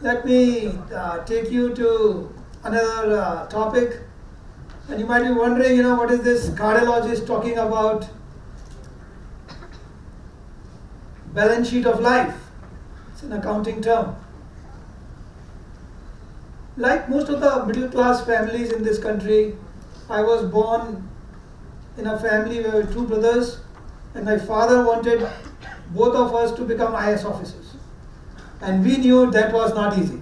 Let me take you to another topic. And you might be wondering, what is this cardiologist talking about? Balance sheet of life. It's an accounting term. Like most of the middle class families in this country, I was born in a family where we were two brothers, and my father wanted both of us to become IS officers. And we knew that was not easy.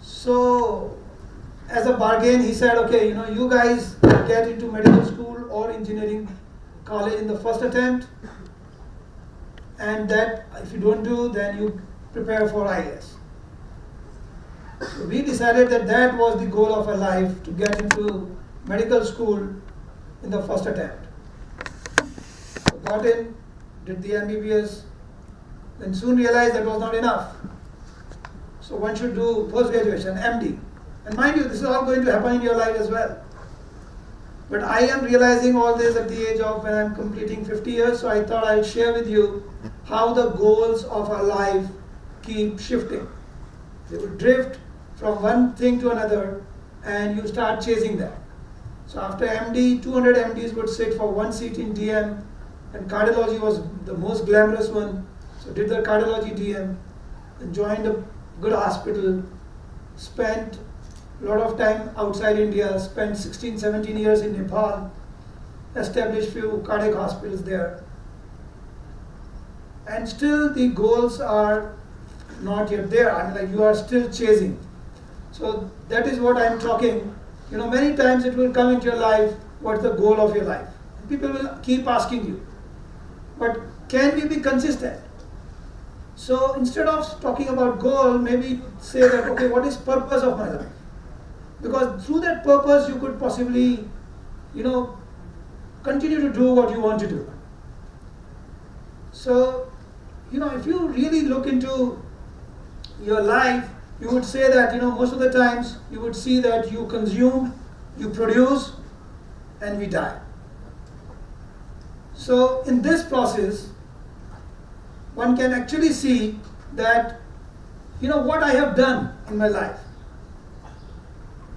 So, as a bargain, he said, okay, you guys get into medical school or engineering college in the first attempt, and that if you don't do, then you prepare for IS. So we decided that that was the goal of our life, to get into medical school in the first attempt. So got in, did the MBBS, then soon realized that was not enough. So one should do post-graduation, MD. And mind you, this is all going to happen in your life as well. But I am realizing all this at the age of when I'm completing 50 years, so I thought I'd share with you how the goals of our life keep shifting. They will drift from one thing to another, and you start chasing that. So after MD, 200 MDs would sit for one seat in DM, and cardiology was the most glamorous one. So did the cardiology DM, and joined a good hospital, spent a lot of time outside India, spent 16, 17 years in Nepal, established few cardiac hospitals there. And still the goals are not yet there. I mean, like, you are still chasing. So that is what I am talking. Many times it will come into your life, what's the goal of your life? And people will keep asking you. But can we be consistent? So instead of talking about goal, maybe say that, okay, what is purpose of my life? Because through that purpose, you could possibly, continue to do what you want to do. So, if you really look into your life, you would say that, most of the times, you would see that you consume, you produce, and we die. So, in this process, one can actually see that, what I have done in my life.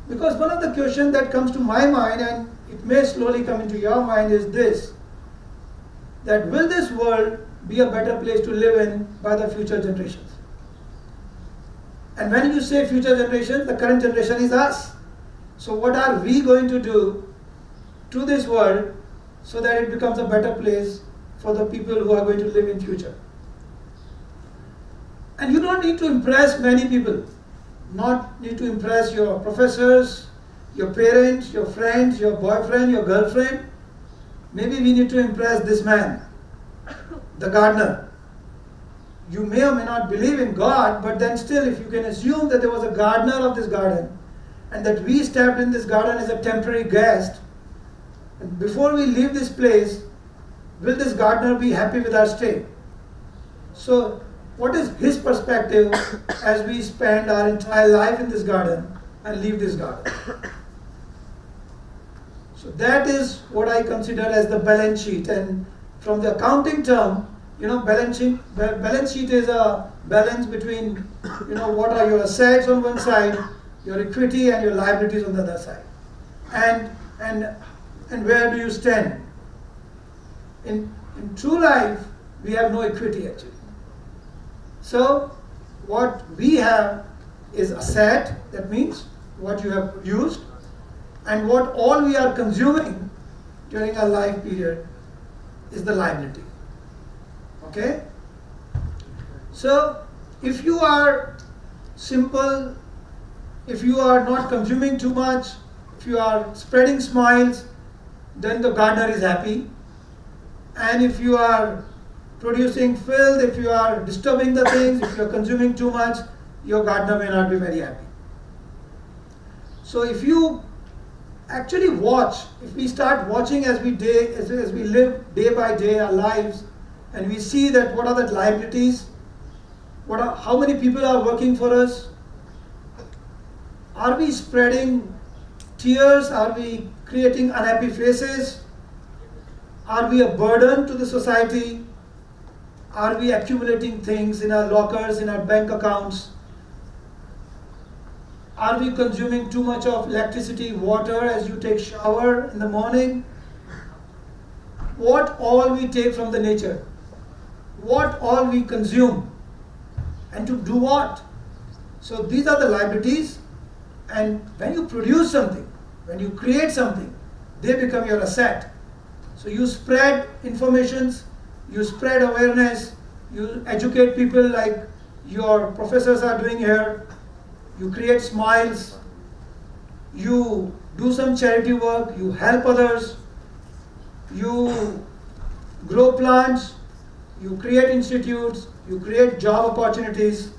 Because one of the questions that comes to my mind, and it may slowly come into your mind, is this: that will this world be a better place to live in by the future generations? And when you say future generations, the current generation is us. So what are we going to do to this world so that it becomes a better place for the people who are going to live in future? And you don't need to impress many people. Not need to impress your professors, your parents, your friends, your boyfriend, your girlfriend. Maybe we need to impress this man, the gardener. You may or may not believe in God, but then still, if you can assume that there was a gardener of this garden, and that we stepped in this garden as a temporary guest, and before we leave this place, will this gardener be happy with our stay? So, what is his perspective as we spend our entire life in this garden and leave this garden? So that is what I consider as the balance sheet. And from the accounting term, balance sheet is a balance between, what are your assets on one side, your equity, and your liabilities on the other side. And where do you stand? In true life, we have no equity actually. So what we have is asset, that means what you have used, and what all we are consuming during our life period is the liability. Okay? So if you are simple, if you are not consuming too much, if you are spreading smiles, then the gardener is happy. And if you are producing filth, if you are disturbing the things, if you are consuming too much, your gardener may not be very happy. So if you actually watch, if we start watching as we live day by day our lives, and we see that what are the liabilities, how many people are working for us, are we spreading tears, are we creating unhappy faces, are we a burden to the society, are we accumulating things in our lockers, in our bank accounts, Are we consuming too much of electricity, water as you take shower in the morning? What all we take from the nature? What all we consume? And to do what? So these are the liabilities, and when you produce something, when you create something, they become your asset. So you spread informations, you spread awareness, you educate people like your professors are doing here, you create smiles, you do some charity work, you help others, you grow plants, you create institutes, you create job opportunities.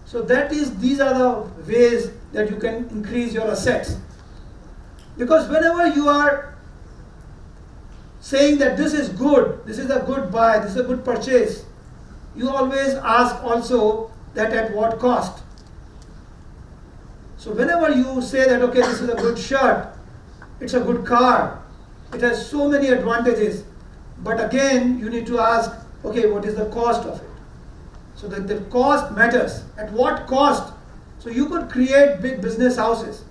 So these are the ways that you can increase your assets. Because whenever you are saying that this is good, this is a good buy, this is a good purchase, you always ask also that at what cost. So whenever you say that, okay, this is a good shirt, it's a good car, it has so many advantages, but again you need to ask, okay, what is the cost of it? So that the cost matters. At what cost? So you could create big business houses.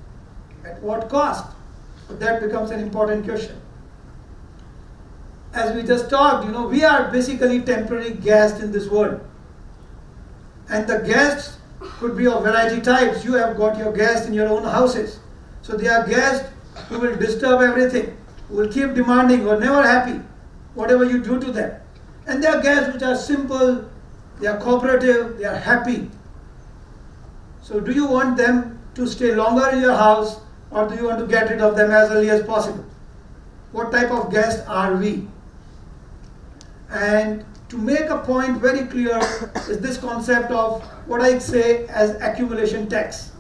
At what cost? So that becomes an important question. As we just talked, we are basically temporary guests in this world. And the guests could be of variety types. You have got your guests in your own houses. So they are guests who will disturb everything, who will keep demanding, who are never happy, whatever you do to them. And they are guests which are simple, they are cooperative, they are happy. So do you want them to stay longer in your house, or do you want to get rid of them as early as possible? What type of guest are we? And to make a point very clear is this concept of what I say as accumulation tax.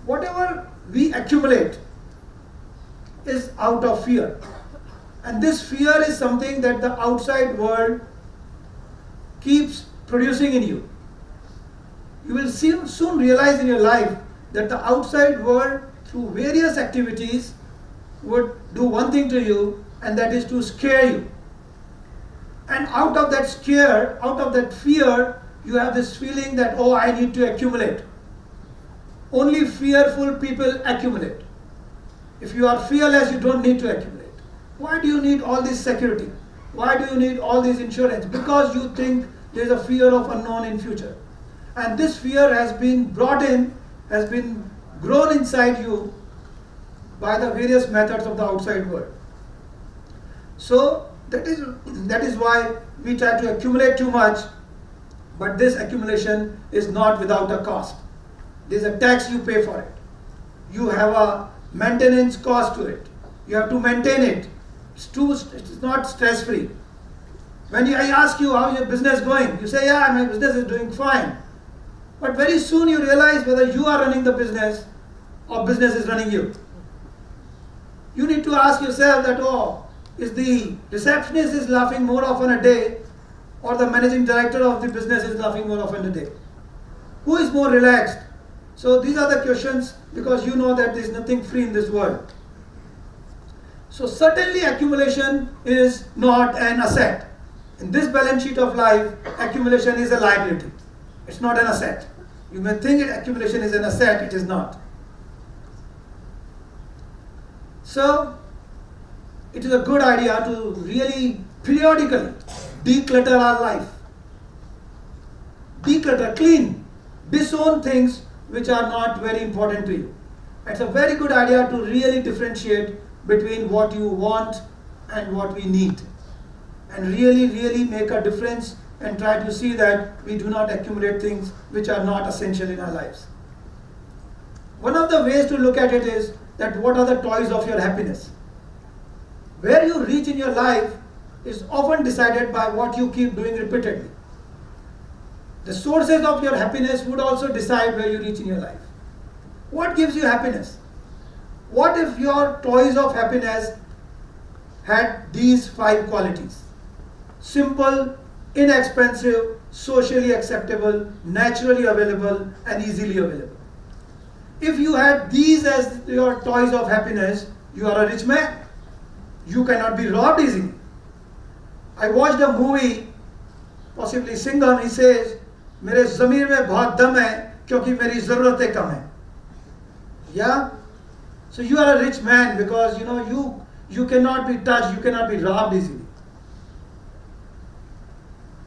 Whatever we accumulate is out of fear. And this fear is something that the outside world keeps producing in you. You will soon realize in your life that the outside world, through various activities, would do one thing to you, and that is to scare you. And out of that scare, out of that fear, you have this feeling that, oh, I need to accumulate. Only fearful people accumulate. If you are fearless, you don't need to accumulate. Why do you need all this security? Why do you need all this insurance? Because you think there is a fear of unknown in future. And this fear has been brought in, has been grown inside you by the various methods of the outside world. So that is why we try to accumulate too much, but this accumulation is not without a cost. There is a tax you pay for it. You have a maintenance cost to it. You have to maintain it. It's not stress-free. When I ask you how your business going, you say, yeah, my business is doing fine. But very soon you realize whether you are running the business or business is running you. You need to ask yourself that, oh, is the receptionist is laughing more often a day, or the managing director of the business is laughing more often a day? Who is more relaxed? So these are the questions, because you know that there is nothing free in this world. So certainly accumulation is not an asset. In this balance sheet of life, accumulation is a liability. It's not an asset. You may think accumulation is an asset, it is not. So it is a good idea to really periodically declutter our life. Declutter, clean, disown things which are not very important to you. It's a very good idea to really differentiate between what you want and what we need, and really make a difference and try to see that we do not accumulate things which are not essential in our lives. One of the ways to look at it is that what are the toys of your happiness? Where you reach in your life is often decided by what you keep doing repeatedly. The sources of your happiness would also decide where you reach in your life. What gives you happiness? What if your toys of happiness had these 5 qualities? Simple, inexpensive, socially acceptable, naturally available, and easily available. If you had these as your toys of happiness, you are a rich man. You cannot be robbed easily. I watched a movie, possibly Singham, he says, मेरे ज़मीर में बहुत दम है क्योंकि मेरी ज़रूरतें कम हैं. Yeah? So you are a rich man because you cannot be touched, you cannot be robbed easily.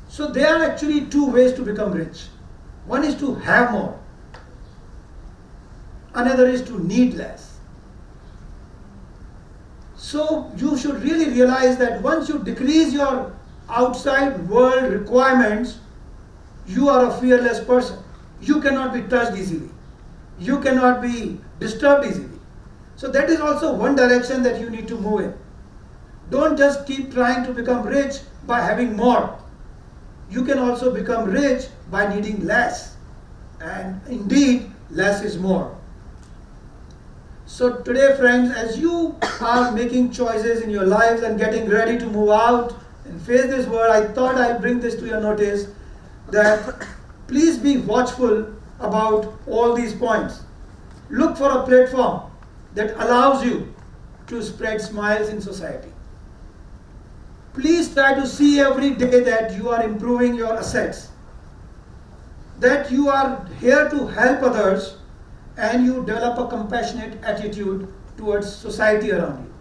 So there are actually two ways to become rich. One is to have more. Another is to need less. So you should really realize that once you decrease your outside world requirements, you are a fearless person. You cannot be touched easily. You cannot be disturbed easily. So that is also one direction that you need to move in. Don't just keep trying to become rich by having more. You can also become rich by needing less. And indeed, less is more. So today, friends, as you are making choices in your lives and getting ready to move out and face this world, I thought I'll bring this to your notice that please be watchful about all these points. Look for a platform that allows you to spread smiles in society. Please try to see every day that you are improving your assets, that you are here to help others, and you develop a compassionate attitude towards society around you.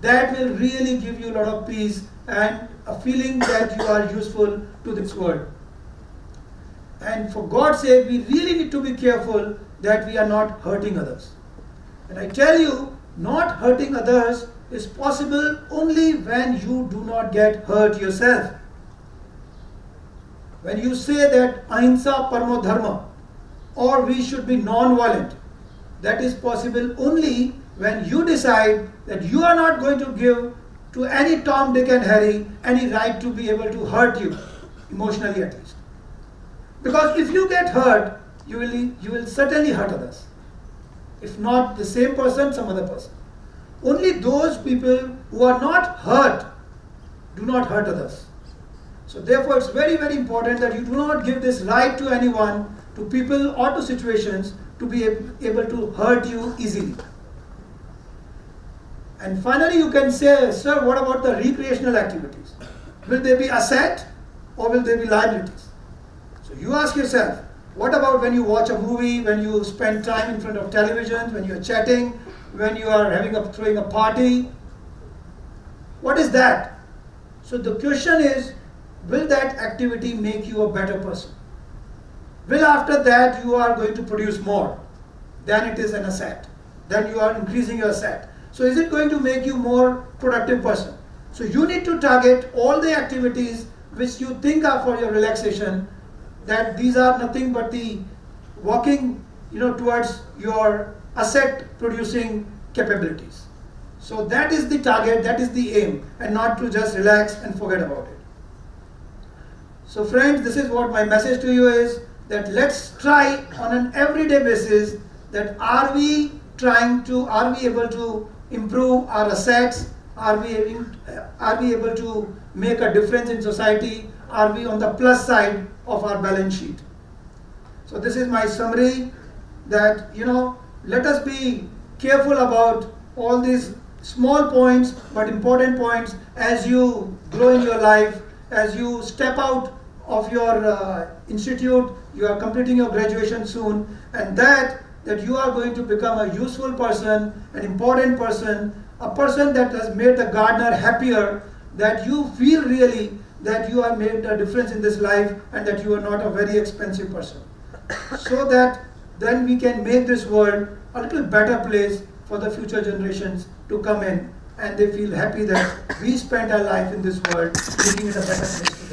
That will really give you a lot of peace and a feeling that you are useful to this world. And for God's sake, we really need to be careful that we are not hurting others. And I tell you, not hurting others is possible only when you do not get hurt yourself. When you say that ahimsa paramo dharma, or we should be non-violent, that is possible only when you decide that you are not going to give to any Tom, Dick and Harry any right to be able to hurt you, emotionally at least. Because if you get hurt, you will certainly hurt others. If not the same person, some other person. Only those people who are not hurt do not hurt others. So therefore it's very, very important that you do not give this right to anyone, to people or to situations to be able to hurt you easily. And finally you can say, sir, what about the recreational activities? Will they be asset or will they be liabilities? So you ask yourself, what about when you watch a movie, when you spend time in front of television, when you are chatting, when you are throwing a party? What is that? So the question is, will that activity make you a better person? Will after that you are going to produce more? Then it is an asset. Then you are increasing your asset. So is it going to make you more productive person? So you need to target all the activities which you think are for your relaxation, that these are nothing but the walking towards your asset producing capabilities. So that is the target, that is the aim, and not to just relax and forget about it. So friends, this is what my message to you is, that let's try on an everyday basis that are we able to improve our assets? Are we able to make a difference in society? Are we on the plus side of our balance sheet? So this is my summary, that let us be careful about all these small points but important points as you grow in your life, as you step out of your institute, you are completing your graduation soon, and that you are going to become a useful person, an important person, a person that has made the gardener happier, that you feel really that you have made a difference in this life and that you are not a very expensive person. So that then we can make this world a little better place for the future generations to come in, and they feel happy that we spent our life in this world making it a better place to live.